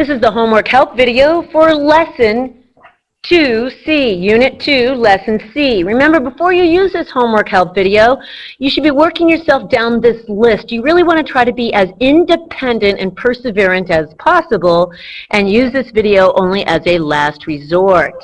This is the homework help video for Lesson 2C, Unit 2, Lesson C. Remember, before you use this homework help video, you should be working yourself down this list. You really want to try to be as independent and perseverant as possible and use this video only as a last resort.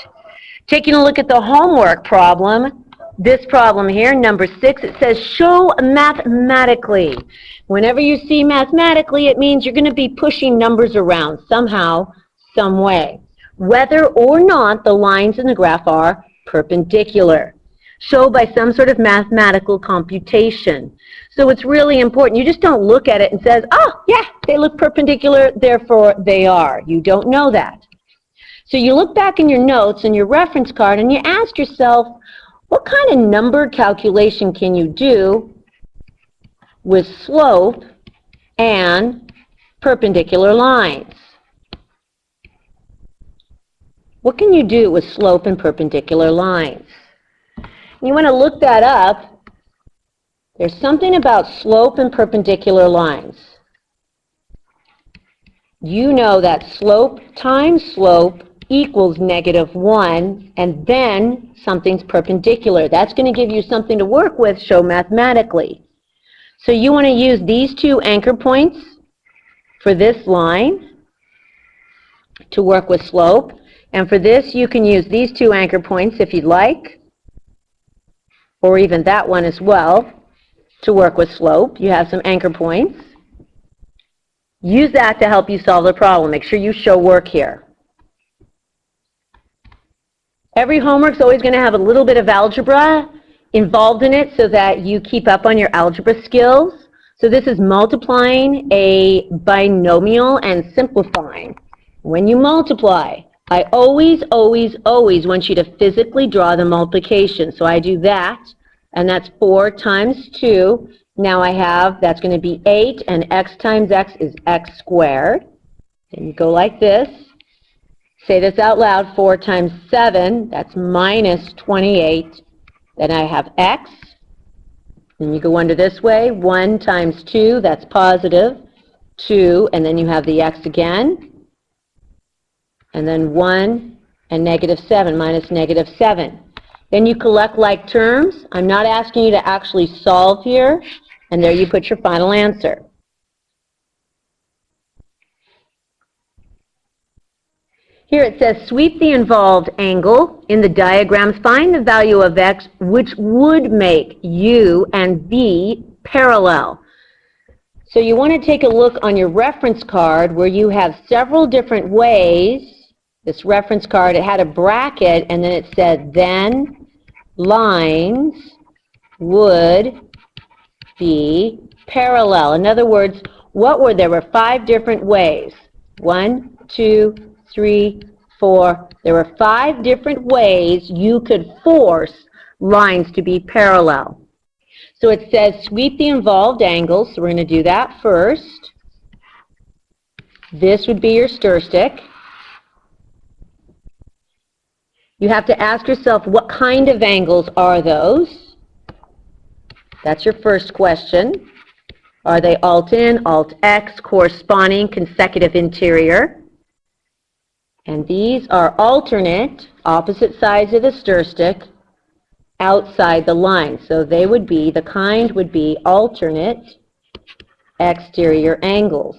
Taking a look at the homework problem, this problem here, number 6, it says show mathematically. Whenever you see mathematically, it means you're going to be pushing numbers around somehow, some way, whether or not the lines in the graph are perpendicular. Show by some sort of mathematical computation. So it's really important. You just don't look at it and says, oh, yeah, they look perpendicular, therefore they are. You don't know that. So you look back in your notes and your reference card and you ask yourself, what kind of number calculation can you do with slope and perpendicular lines? What can you do with slope and perpendicular lines? You want to look that up. There's something about slope and perpendicular lines. You know that slope times slope equals -1, and then something's perpendicular. That's going to give you something to work with, show mathematically. So you want to use these two anchor points for this line to work with slope. And for this, you can use these two anchor points if you'd like, or even that one as well, to work with slope. You have some anchor points. Use that to help you solve the problem. Make sure you show work here. Every homework's always going to have a little bit of algebra involved in it so that you keep up on your algebra skills. So this is multiplying a binomial and simplifying. When you multiply, I always want you to physically draw the multiplication. So I do that, and that's 4 times 2. Now I have, that's going to be 8, and x times x is x squared. Then you go like this. Say this out loud, 4 times 7, that's minus 28. Then I have x. Then you go under this way, 1 times 2, that's positive 2, and then you have the x again. And then 1 and -7, minus -7. Then you collect like terms. I'm not asking you to actually solve here, and there you put your final answer. Here it says, sweep the involved angle in the diagrams, find the value of x which would make U and V parallel. So you want to take a look on your reference card where you have several different ways. This reference card, it had a bracket and then it said, then lines would be parallel. In other words, there were 5 different ways. 1, 2, 3, 4. There were 5 different ways you could force lines to be parallel. So it says sweep the involved angles. So we're going to do that first. This would be your stir stick. You have to ask yourself, what kind of angles are those? That's your first question. Are they alt-in, alt-x, corresponding, consecutive interior? And these are alternate, opposite sides of the stir stick, outside the line. So they would be, the kind would be alternate exterior angles.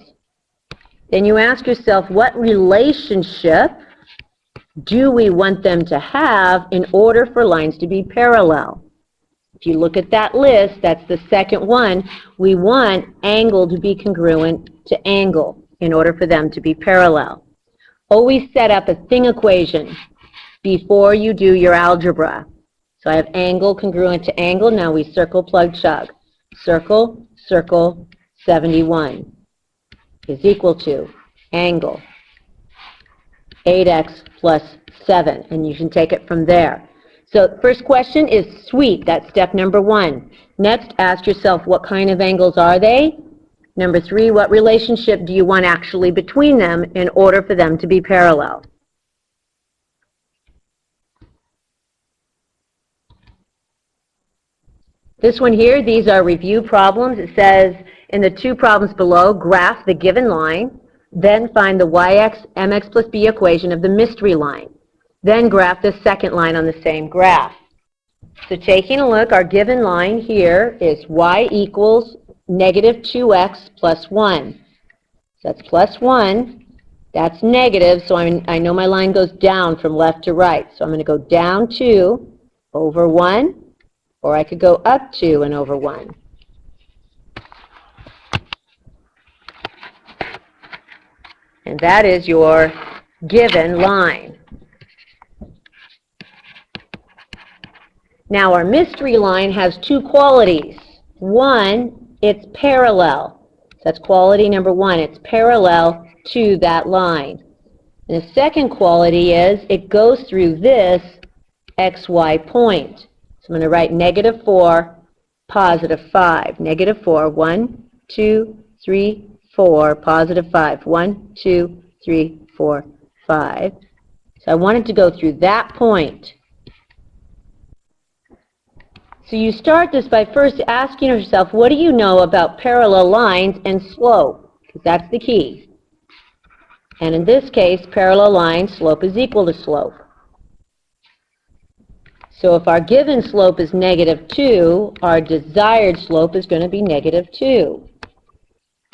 Then you ask yourself, what relationship do we want them to have in order for lines to be parallel? If you look at that list, that's the second one. We want angle to be congruent to angle in order for them to be parallel. Always set up a thing equation before you do your algebra. So I have angle congruent to angle. Now we circle, plug, chug. Circle, circle, 71 is equal to angle 8x plus 7. And you can take it from there. So first question is sweep. That's step number 1. Next, ask yourself, what kind of angles are they? Number 3, what relationship do you want actually between them in order for them to be parallel? This one here, these are review problems. It says in the 2 problems below, graph the given line. Then find the yx mx plus b equation of the mystery line. Then graph the second line on the same graph. So taking a look, our given line here is y equals negative 2x plus 1. So that's plus 1. That's negative, so I know my line goes down from left to right. So I'm going to go down 2 over 1, or I could go up 2 and over 1. And that is your given line. Now our mystery line has two qualities. One, it's parallel. So that's quality number one. It's parallel to that line. And the second quality is it goes through this xy point. So I'm going to write negative 4, positive 5. Negative 4, 1, 2, 3, 4, positive 5. 1, 2, 3, 4, 5. So I wanted to go through that point. So you start this by first asking yourself, what do you know about parallel lines and slope? Because that's the key. And in this case, parallel line, slope is equal to slope. So if our given slope is negative 2, our desired slope is going to be negative 2.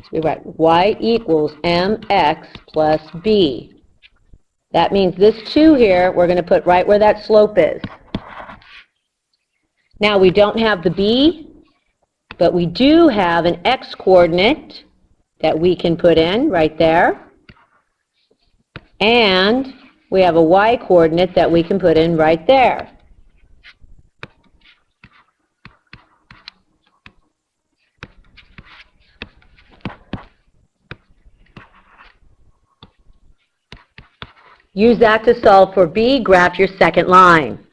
So we write y equals mx plus b. That means this 2 here, we're going to put right where that slope is. Now we don't have the b, but we do have an x-coordinate that we can put in right there. And we have a y-coordinate that we can put in right there. Use that to solve for b. Graph your second line.